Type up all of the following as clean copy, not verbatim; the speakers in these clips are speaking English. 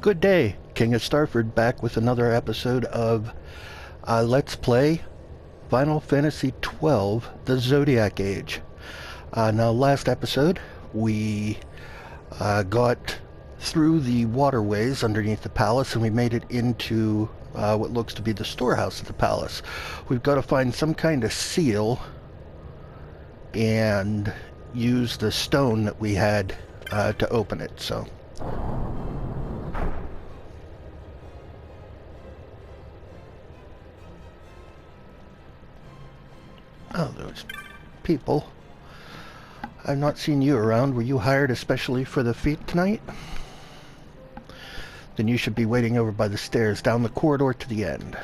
Good day, King of Starford back with another episode of Let's Play Final Fantasy XII, the ZODIAC Age. Now last episode we got through the waterways underneath the palace and we made it into what looks to be the storehouse of the palace. We've got to find some kind of seal and use the stone that we had to open it, so... Oh, those people. I've not seen you around. Were you hired especially for the feat tonight? Then you should be waiting over by the stairs down the corridor to the end.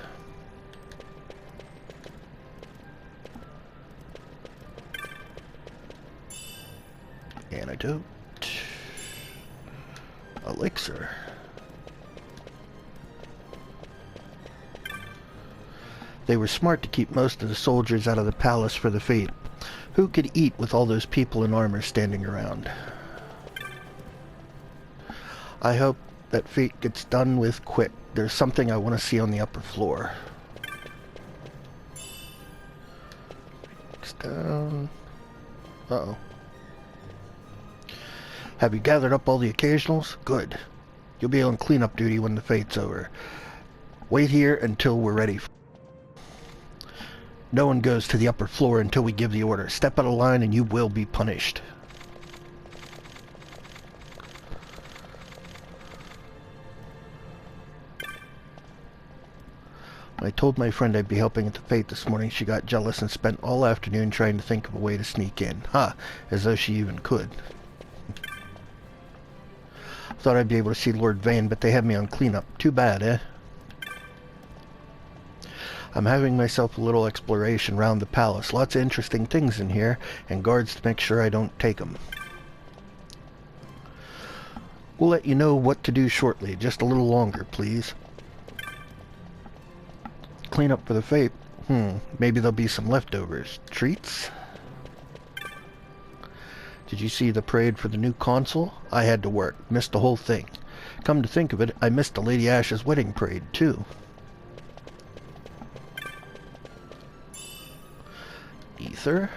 Antidote. Elixir. They were smart to keep most of the soldiers out of the palace for the fete. Who could eat with all those people in armor standing around? I hope that fete gets done with quick. There's something I want to see on the upper floor. Next down. Uh-oh. Have you gathered up all the occasionals? Good. You'll be on cleanup duty when the fate's over. Wait here until we're ready. No one goes to the upper floor until we give the order. Step out of line and you will be punished. When I told my friend I'd be helping at the fete this morning, she got jealous and spent all afternoon trying to think of a way to sneak in. Ha! As though she even could. Thought I'd be able to see Lord Vane, but they have me on cleanup. Too bad, eh? I'm having myself a little exploration around the palace. Lots of interesting things in here, and guards to make sure I don't take them. We'll let you know what to do shortly. Just a little longer, please. Clean up for the fete. Maybe there'll be some leftovers. Treats? Did you see the parade for the new consul? I had to work. Missed the whole thing. Come to think of it, I missed the Lady Ash's wedding parade, too. Ether.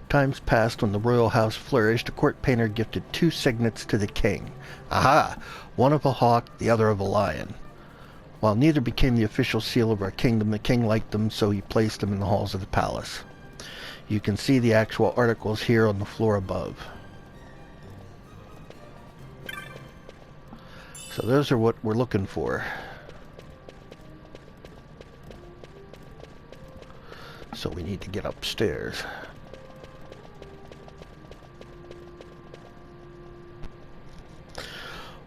Times passed when the royal house flourished. A court painter gifted 2 signets to the king. Aha! One of a hawk, the other of a lion. While neither became the official seal of our kingdom, the king liked them, so he placed them in the halls of the palace. You can see the actual articles here on the floor above. So those are what we're looking for. So we need to get upstairs.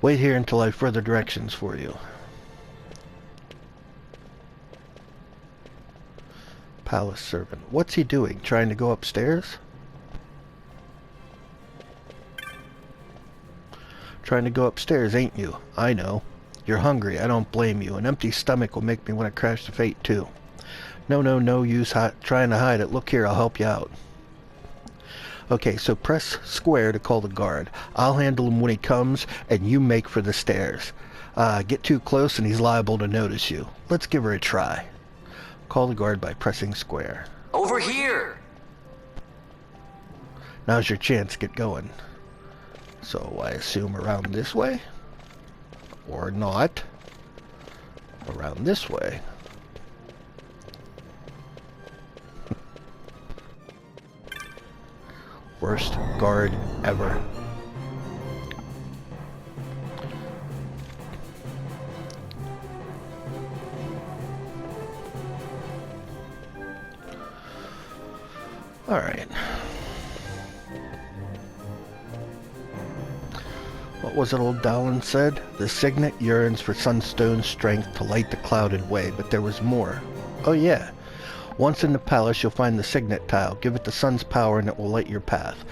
Wait here until I have further directions for you. Palace servant. What's he doing? Trying to go upstairs? Trying to go upstairs, ain't you? I know. You're hungry. I don't blame you. An empty stomach will make me want to crash the fete, too. No use trying to hide it. Look here, I'll help you out. Okay, so press square to call the guard. I'll handle him when he comes, and you make for the stairs. Get too close and he's liable to notice you. Let's give her a try. Call the guard by pressing square. Over here! Now's your chance. Get going. So I assume around this way? Or not. Around this way. Worst guard ever. Alright. What was it old Dallin said? The signet yearns for sunstone's strength to light the clouded way, but there was more. Oh yeah. Once in the palace, you'll find the signet tile. Give it the sun's power and it will light your path.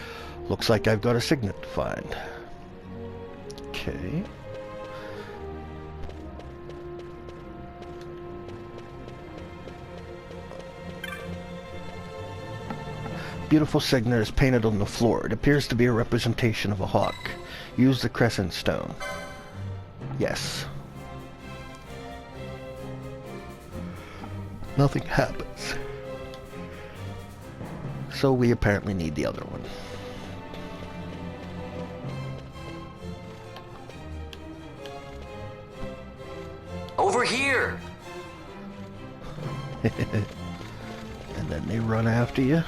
Looks like I've got a signet to find. Okay. Beautiful signet is painted on the floor. It appears to be a representation of a hawk. Use the crescent stone. Yes. Nothing happens. So we apparently need the other one. Over here! And then they run after you.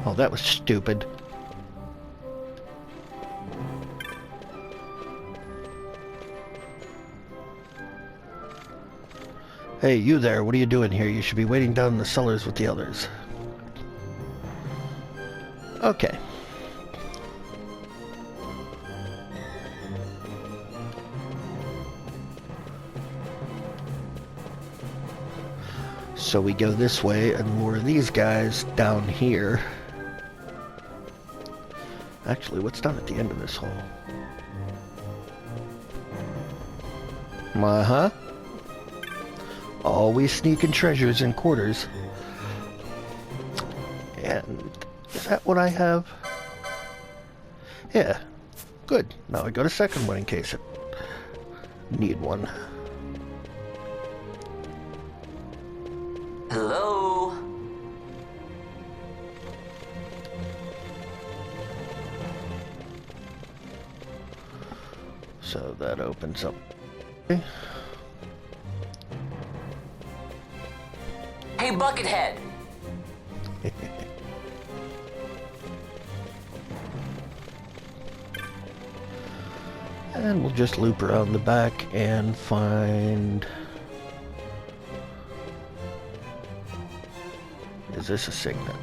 Oh, that was stupid. Hey, you there, what are you doing here? You should be waiting down in the cellars with the others. Okay. So we go this way and lure these guys down here. Actually, what's down at the end of this hall? Uh-huh. Always sneaking treasures in quarters. And is that what I have? Yeah. Good. Now I got a second one in case I need one. Hello? So that opens up. Okay. Hey, Buckethead! And we'll just loop around the back and find... Is this a signet?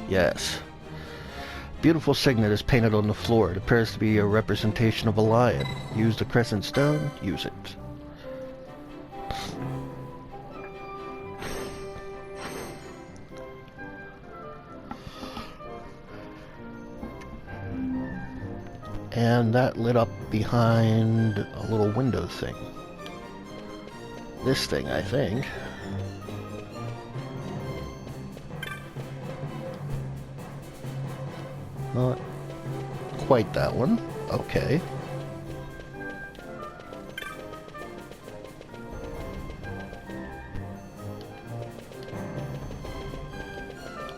Yes. Beautiful signet is painted on the floor. It appears to be a representation of a lion. Use the crescent stone. Use it. And that lit up behind a little window thing. This thing, I think. Not quite that one. Okay.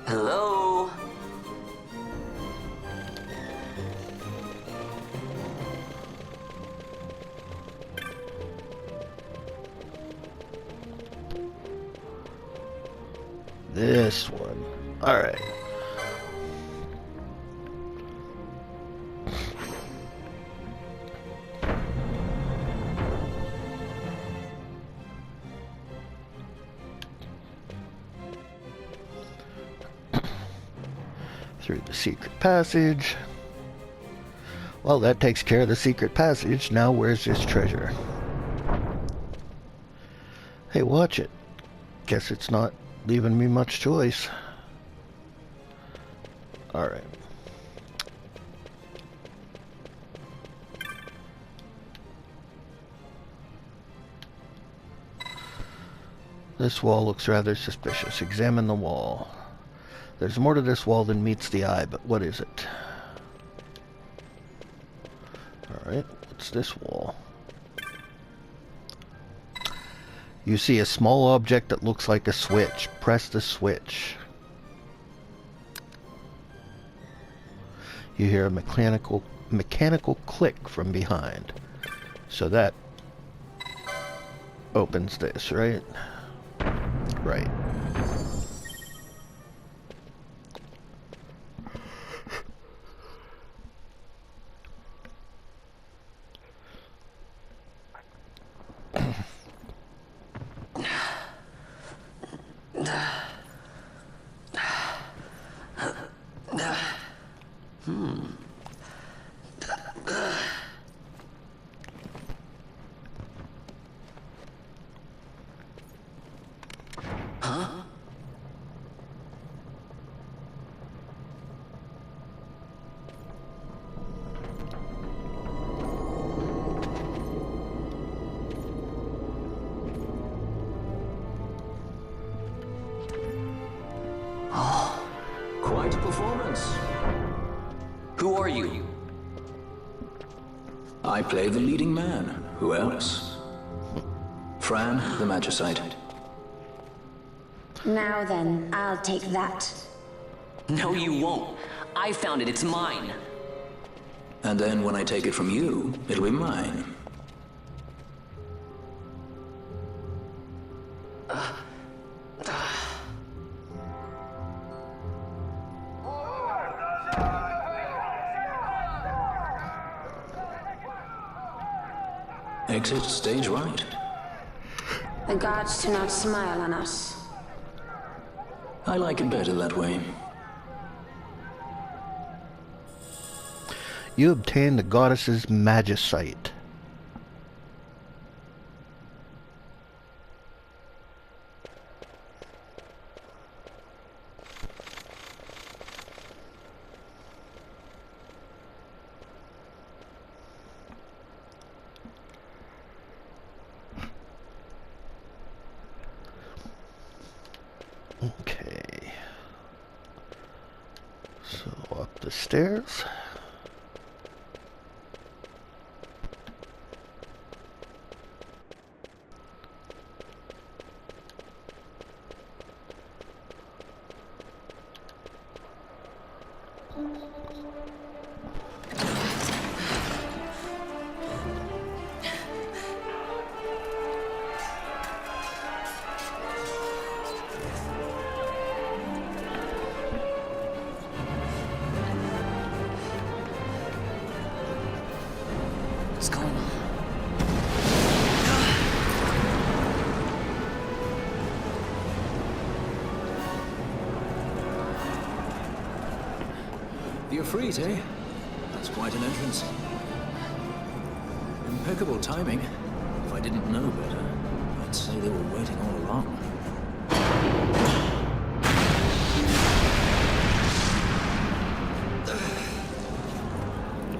Hello? This one. Alright. Through the secret passage. Well, that takes care of the secret passage. Now where's this treasure? Hey, watch it. Guess it's not leaving me much choice. Alright. This wall looks rather suspicious. Examine the wall. There's more to this wall than meets the eye, but what is it? Alright, what's this wall? You see a small object that looks like a switch. Press the switch. You hear a mechanical click from behind. So that opens this, right? Right. Quite a performance. Who are you? I play the leading man. Who else? Fran, the Magicite. Now then, I'll take that. No, you won't. I found it. It's mine. And then when I take it from you, it'll be mine. Exit stage right. The gods do not smile on us. I like it better that way. You obtain the goddess's magicite. Okay. So up the stairs. What's going on? The Efreet, eh? That's quite an entrance. Impeccable timing. If I didn't know better, I'd say they were waiting all along.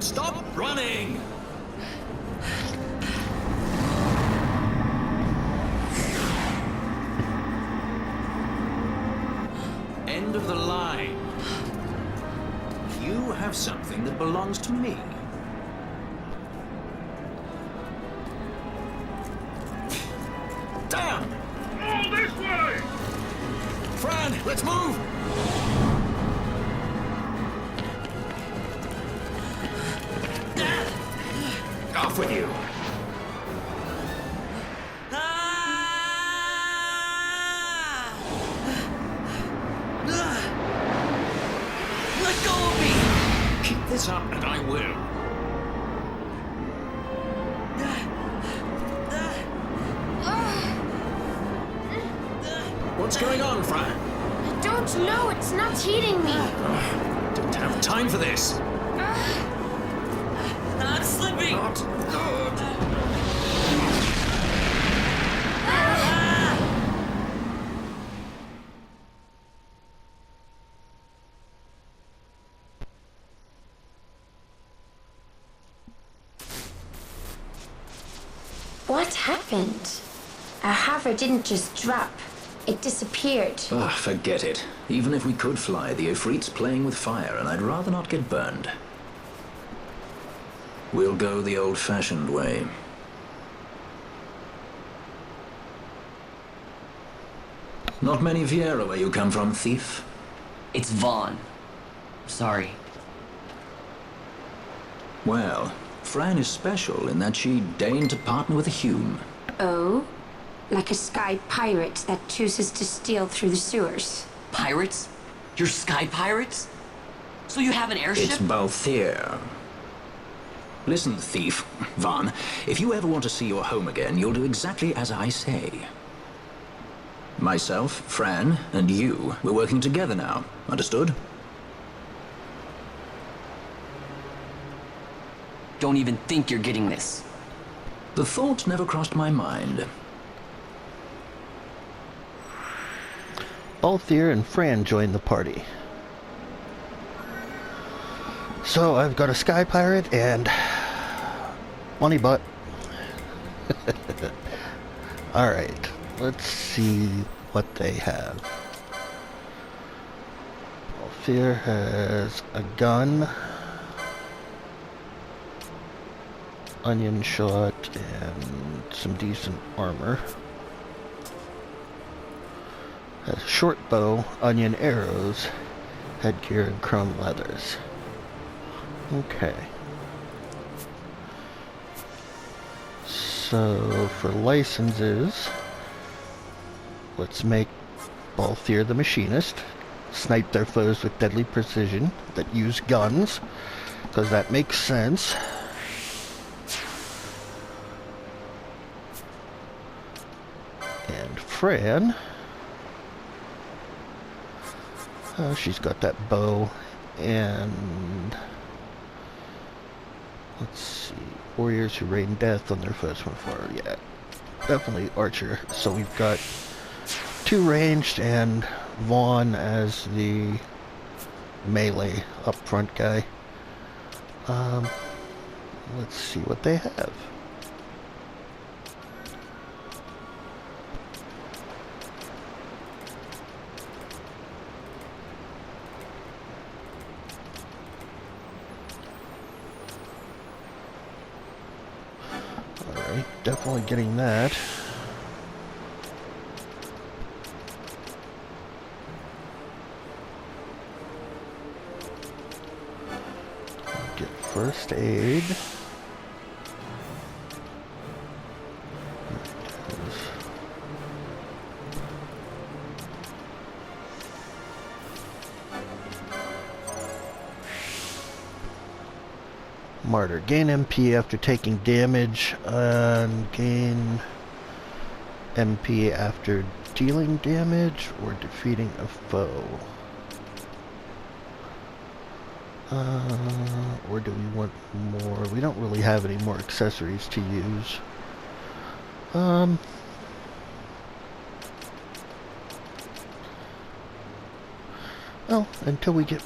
Stop running! End of the line. You have something that belongs to me. Damn! All this way! Fran, let's move! Off with you! Let go of me! Keep this up and I will. What's going on, Fran? I don't know, it's not heating me. Didn't have time for this. I'm slipping! Not good. What happened? Our hover didn't just drop. It disappeared. Ah, forget it. Even if we could fly, the Efreet's playing with fire, and I'd rather not get burned. We'll go the old-fashioned way. Not many Viera where you come from, thief. It's Vaughn. Sorry. Well, Fran is special in that she deigned to partner with a Hume. Oh? Like a sky pirate that chooses to steal through the sewers. Pirates? You're sky pirates? So you have an airship? It's Balthier. Listen, thief, Vaughn, if you ever want to see your home again, you'll do exactly as I say. Myself, Fran, and you, we're working together now. Understood? Don't even think you're getting this. The thought never crossed my mind. Balthier and Fran joined the party. So I've got a sky pirate and money butt. Alright, let's see what they have. Balthier has a gun, onion shot, and some decent armor. Has a short bow, onion arrows, headgear, and chrome leathers. Okay. So, for licenses, let's make Balthier the machinist. Snipe their foes with deadly precision that use guns, because that makes sense. And Fran, she's got that bow, and let's see, warriors who rain death on their foes from afar. Yeah, definitely archer. So we've got 2 ranged and Vaughn as the melee up front guy. Let's see what they have. Alright, definitely getting that. Get first aid. Martyr. Gain MP after taking damage, and gain MP after dealing damage or defeating a foe. Or do we want more? We don't really have any more accessories to use. Well, until we get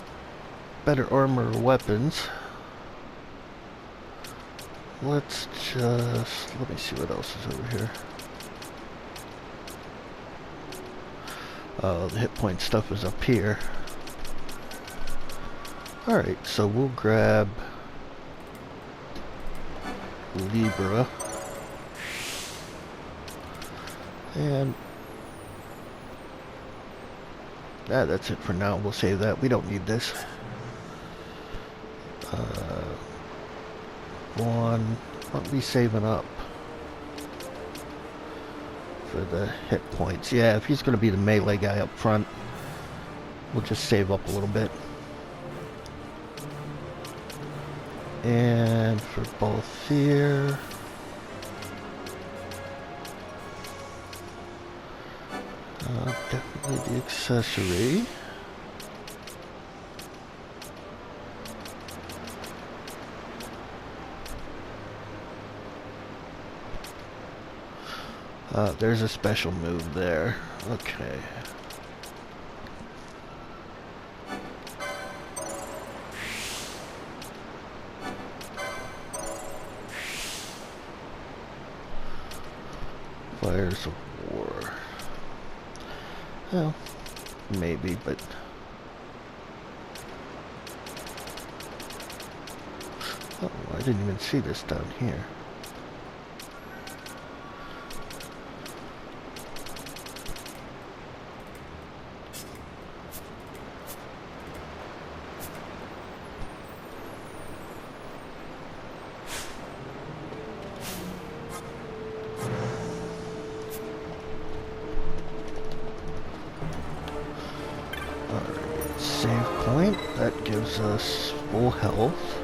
better armor or weapons, let's just, let me see what else is over here. The hit point stuff is up here. Alright, so we'll grab Libra. And that's it for now. We'll save that. We don't need this. One, what are we saving up for the hit points? Yeah, if he's going to be the melee guy up front, we'll just save up a little bit. And for both here, definitely the accessory. There's a special move there. Okay. Fires of War. Well, maybe, but... Oh, I didn't even see this down here. Save point, that gives us full health.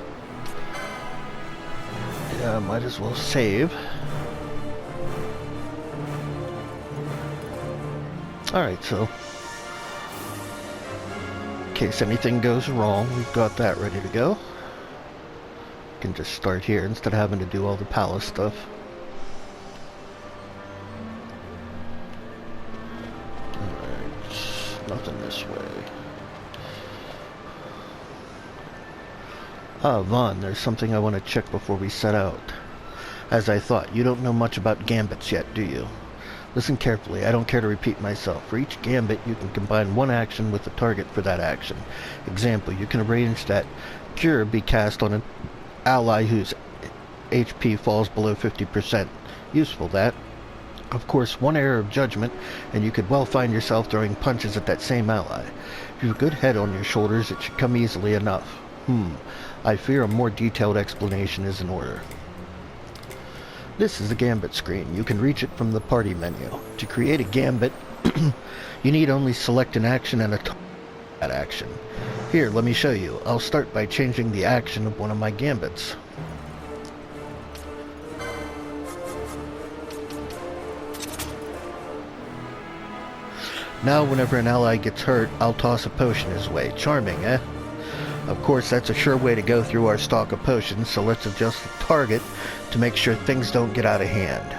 Yeah, might as well save. Alright, so in case anything goes wrong, we've got that ready to go. Can just start here instead of having to do all the palace stuff. Alright, nothing this way. Ah, Vaughn, there's something I want to check before we set out. As I thought, you don't know much about gambits yet, do you? Listen carefully, I don't care to repeat myself. For each gambit, you can combine one action with the target for that action. Example, you can arrange that Cure be cast on an ally whose HP falls below 50%. Useful, that. Of course, one error of judgment, and you could well find yourself throwing punches at that same ally. If you have a good head on your shoulders, it should come easily enough. I fear a more detailed explanation is in order. This is the gambit screen. You can reach it from the party menu. To create a gambit, you need only select an action and a that action. Here, let me show you. I'll start by changing the action of one of my gambits. Now, whenever an ally gets hurt, I'll toss a potion his way. Charming, eh? Of course, that's a sure way to go through our stock of potions, so let's adjust the target to make sure things don't get out of hand.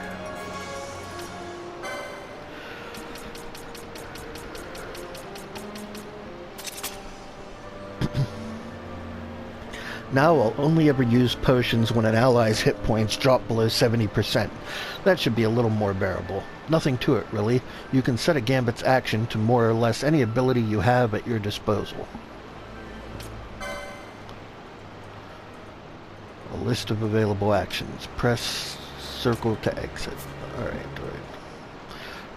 Now I'll only ever use potions when an ally's hit points drop below 70%. That should be a little more bearable. Nothing to it, really. You can set a gambit's action to more or less any ability you have at your disposal. A list of available actions. Press circle to exit. Alright.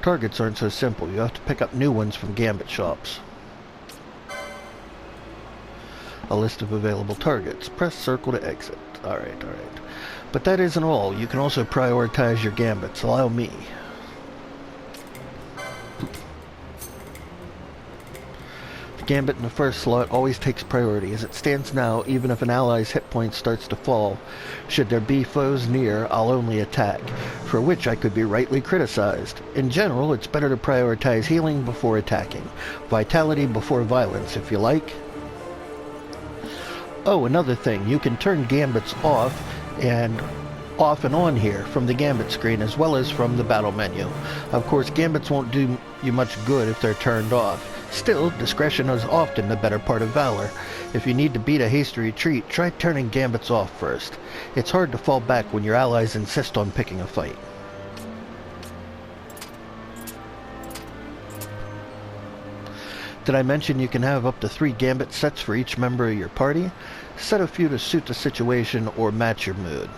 Targets aren't so simple. You have to pick up new ones from gambit shops. A list of available targets. Press circle to exit. Alright. But that isn't all. You can also prioritize your gambits. Allow me. The gambit in the first slot always takes priority. As it stands now, even if an ally's hit point starts to fall, should there be foes near, I'll only attack, for which I could be rightly criticized. In general, it's better to prioritize healing before attacking. Vitality before violence, if you like. Oh, another thing, you can turn gambits off and on here from the gambit screen as well as from the battle menu. Of course, gambits won't do you much good if they're turned off. Still, discretion is often the better part of valor. If you need to beat a hasty retreat, try turning gambits off first. It's hard to fall back when your allies insist on picking a fight. Did I mention you can have up to 3 gambit sets for each member of your party? Set a few to suit the situation or match your mood.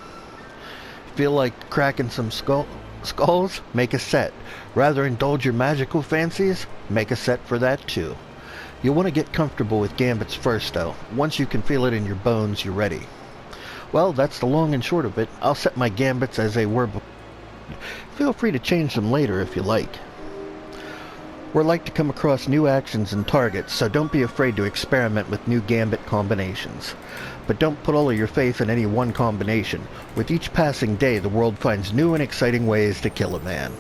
Feel like cracking some skulls? Make a set. Rather indulge your magical fancies? Make a set for that too. You'll want to get comfortable with gambits first though. Once you can feel it in your bones, you're ready. Well, that's the long and short of it. I'll set my gambits as they were before. Feel free to change them later if you like. We're like to come across new actions and targets, so don't be afraid to experiment with new gambit combinations. But don't put all of your faith in any one combination. With each passing day, the world finds new and exciting ways to kill a man.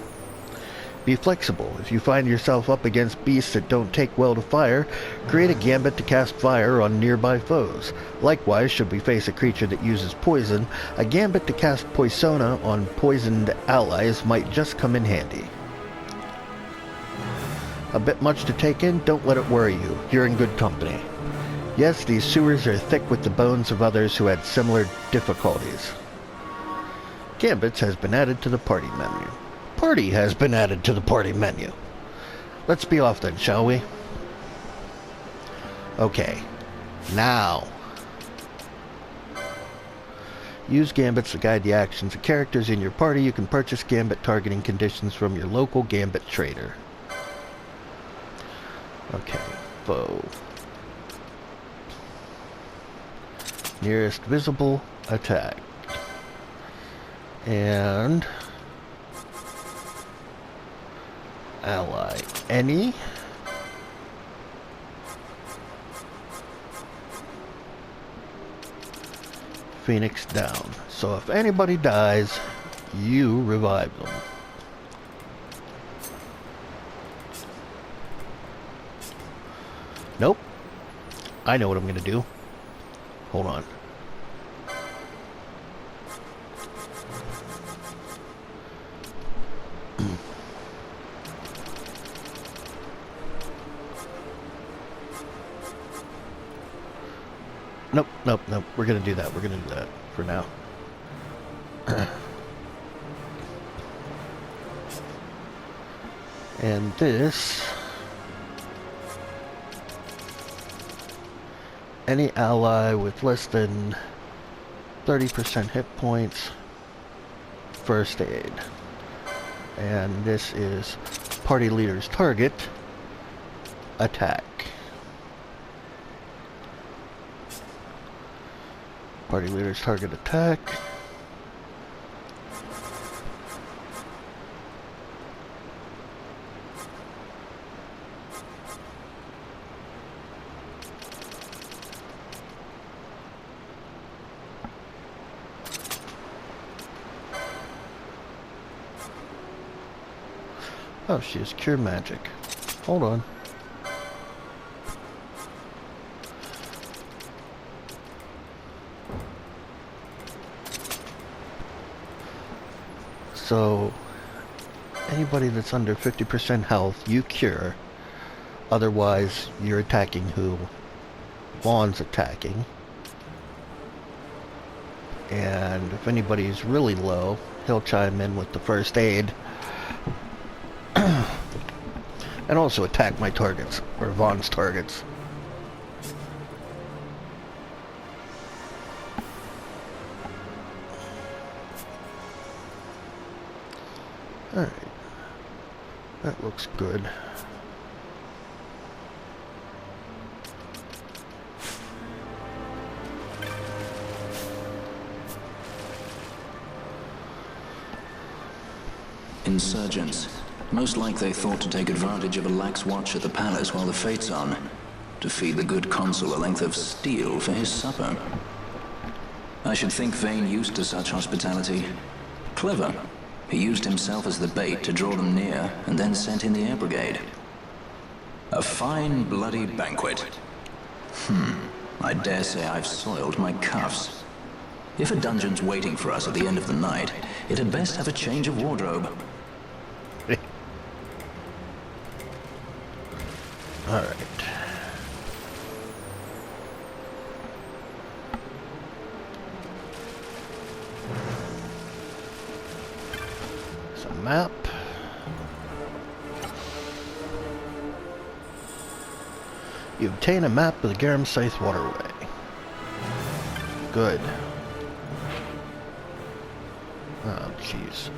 Be flexible. If you find yourself up against beasts that don't take well to fire, create a gambit to cast fire on nearby foes. Likewise, should we face a creature that uses poison, a gambit to cast poisona on poisoned allies might just come in handy. A bit much to take in? Don't let it worry you. You're in good company. Yes, these sewers are thick with the bones of others who had similar difficulties. Gambits has been added to the party menu. Party has been added to the party menu. Let's be off then, shall we? Okay. Now. Use gambits to guide the actions of characters in your party. You can purchase gambit targeting conditions from your local gambit trader. Okay, foe. Nearest visible attack. And ally. Any. Phoenix down. So if anybody dies, you revive them. Nope. I know what I'm going to do. Hold on. Nope. We're going to do that. We're going to do that for now. And this, any ally with less than 30% hit points, first aid. And this is party leader's target, attack. Party leader's target, attack. Oh, she has cure magic. Hold on. So, anybody that's under 50% health, you cure. Otherwise, you're attacking who Vaughn's attacking. And if anybody's really low, he'll chime in with the first aid. And also attack my targets, or Vaughn's targets. Alright. That looks good. Insurgents. Most like they thought to take advantage of a lax watch at the palace while the fate's on, to feed the good consul a length of steel for his supper. I should think Vane used to such hospitality. Clever. He used himself as the bait to draw them near, and then sent in the air brigade. A fine, bloody banquet. I dare say I've soiled my cuffs. If a dungeon's waiting for us at the end of the night, it had best have a change of wardrobe. Alright. It's a map. You obtain a map of the Garum Scythe waterway. Good. Oh, jeez.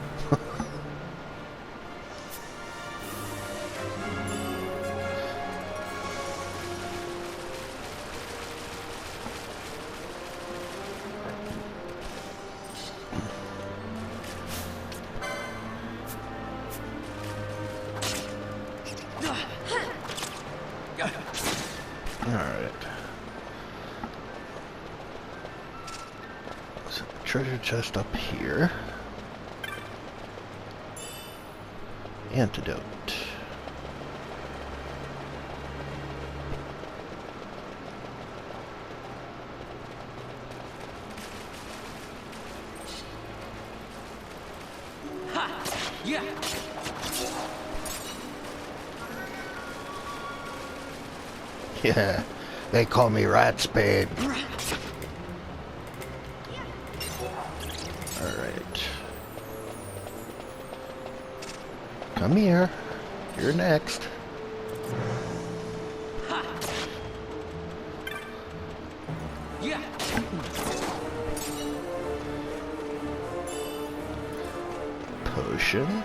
Alright. So, treasure chest up here. Antidote. Yeah. Yeah, they call me Rat Spade. Alright. Come here. You're next. Yeah. Potion.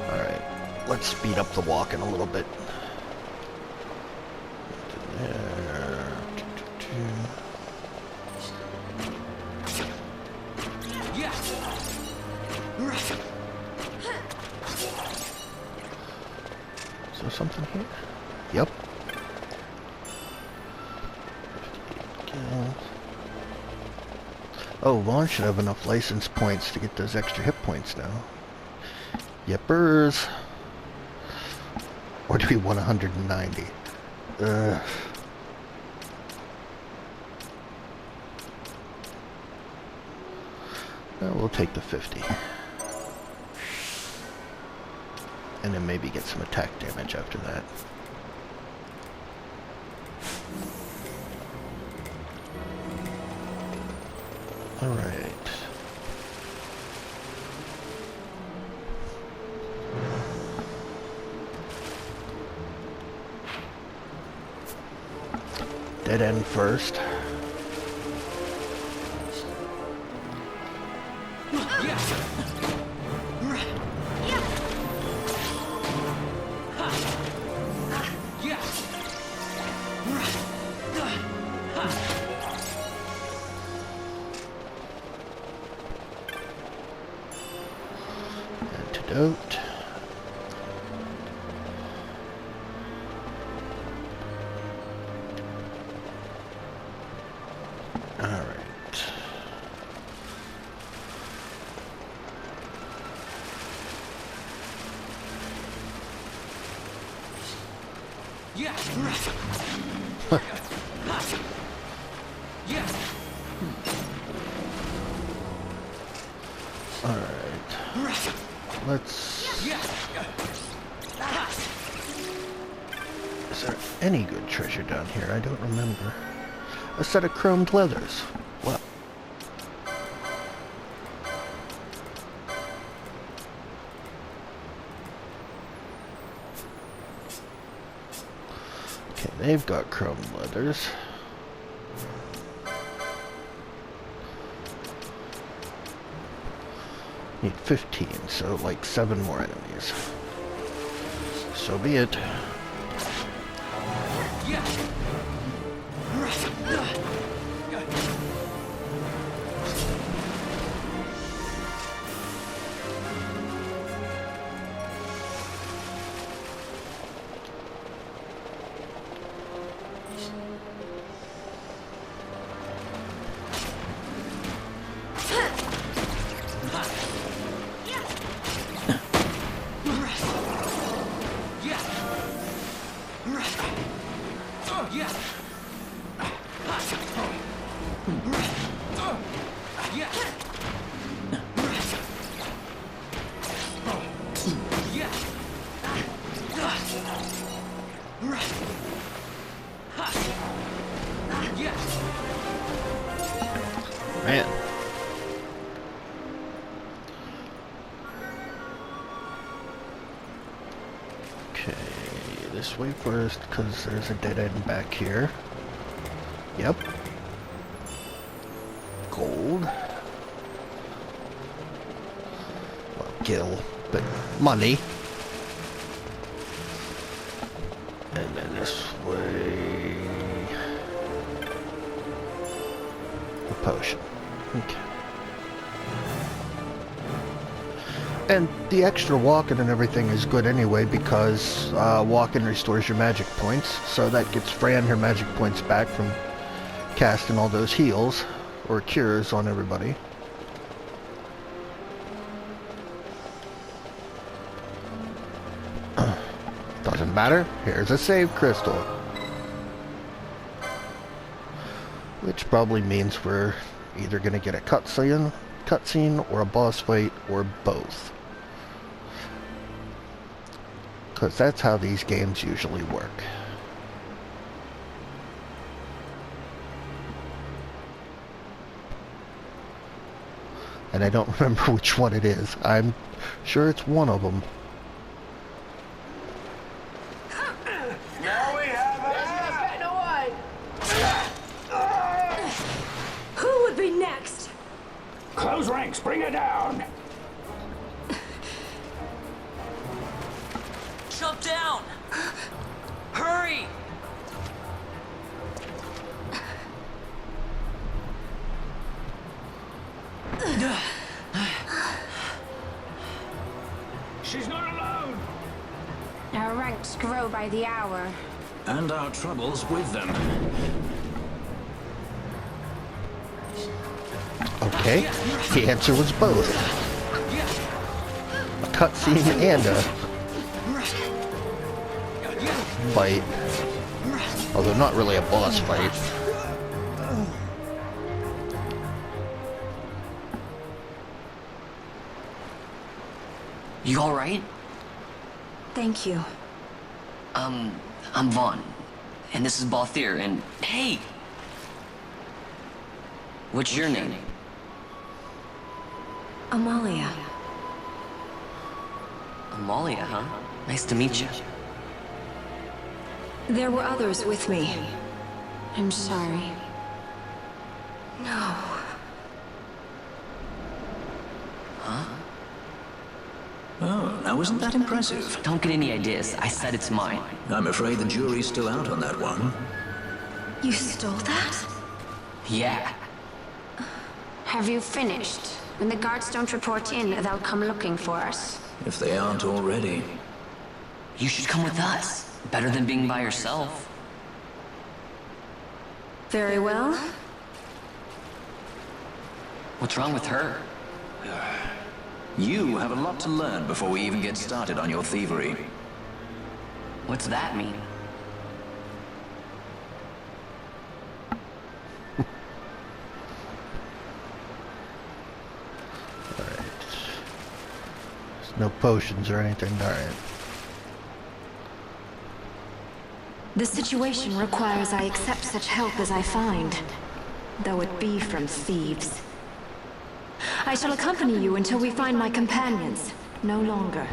Alright, let's speed up the walking a little bit. There. Yeah. Is there something here? Yep. Oh, Vaughn should have enough license points to get those extra hit points now. Yepers. Or do we want 190? No, we'll take the 50. And then maybe get some attack damage after that. Alright. Dead end first. Antidote. Is there any good treasure down here? I don't remember. A set of chromed leathers. Well. Okay, they've got chromed leathers. Need 15, so like 7 more enemies. So be it. Man. Okay, this way first, because there's a dead end back here. Yep. Gold. Well, gil, but money. And then this way. A potion. Okay. And the extra walking and everything is good anyway because walking restores your magic points. So that gets Fran her magic points back from casting all those heals or cures on everybody. Doesn't matter. Here's a save crystal. Which probably means we're either going to get a cutscene or a boss fight or both. Because that's how these games usually work. And I don't remember which one it is. I'm sure it's one of them. Now we have Who would be next? Close ranks, bring it down. Jump down! Hurry! She's not alone. Our ranks grow by the hour. And our troubles with them. Okay, the answer was both. A cutscene and a fight. Although not really a boss fight. You alright? Thank you. I'm Vaughn. And this is Balthier, and hey! What's your name? Amalia. Amalia, huh? Nice to meet you. There were others with me. I'm sorry. No. Oh, now isn't that impressive? Don't get any ideas. I said it's mine. I'm afraid the jury's still out on that one. You stole that? Yeah. Have you finished? When the guards don't report in, they'll come looking for us. If they aren't already. You should come with us. Better than being by yourself. Very well. What's wrong with her? You have a lot to learn before we even get started on your thievery. What's that mean? Alright. There's no potions or anything, alright. The situation requires I accept such help as I find, though it be from thieves. I shall accompany you until we find my companions, no longer.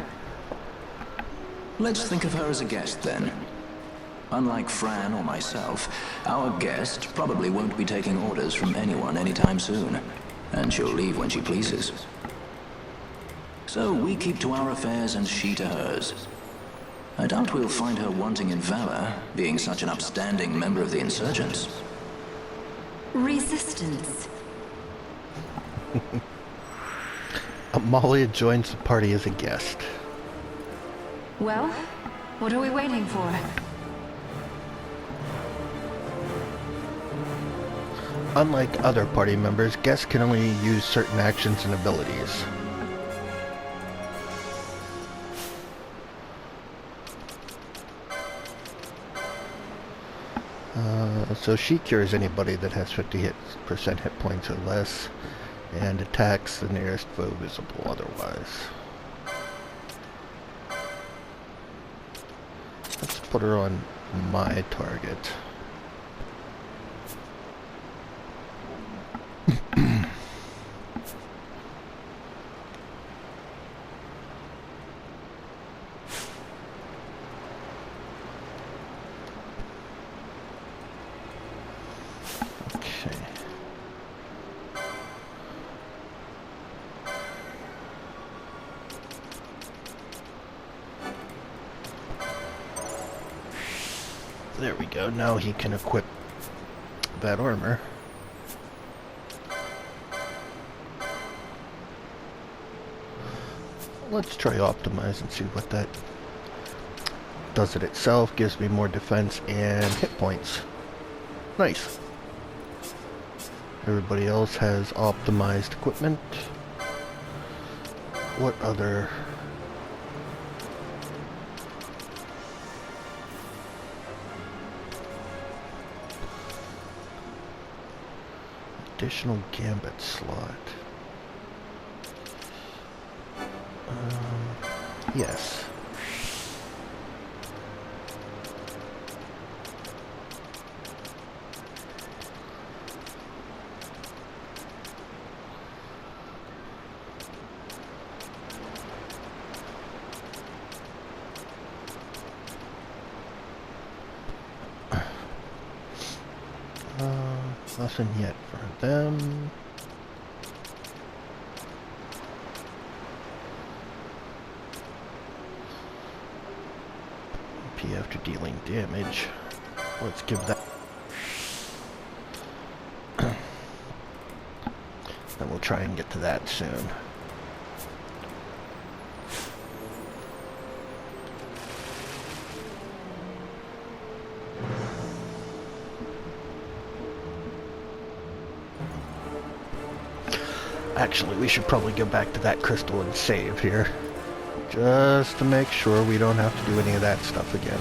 Let's think of her as a guest, then. Unlike Fran or myself, our guest probably won't be taking orders from anyone anytime soon, and she'll leave when she pleases. So we keep to our affairs and she to hers. I doubt we'll find her wanting in valor, being such an upstanding member of the insurgents. Resistance. Amalia joins the party as a guest. Well, what are we waiting for? Unlike other party members, guests can only use certain actions and abilities. So she cures anybody that has 50% hit points or less, and attacks the nearest foe visible otherwise. Let's put her on my target. There we go, now he can equip that armor. Let's try optimize and see what that does it itself. Gives me more defense and hit points. Nice. Everybody else has optimized equipment. What other... additional gambit slot. Yes. Nothing yet for them. P after dealing damage. Let's give that. Then we'll try and get to that soon. Actually, we should probably go back to that crystal and save here. Just to make sure we don't have to do any of that stuff again.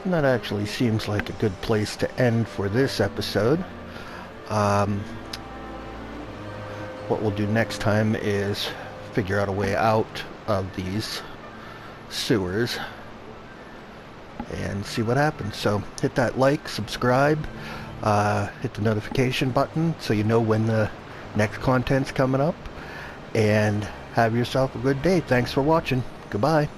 And that actually seems like a good place to end for this episode. What we'll do next time is figure out a way out of these sewers and see what happens. So hit that like, subscribe, hit the notification button so you know when the next content's coming up, and have yourself a good day. Thanks for watching. Goodbye.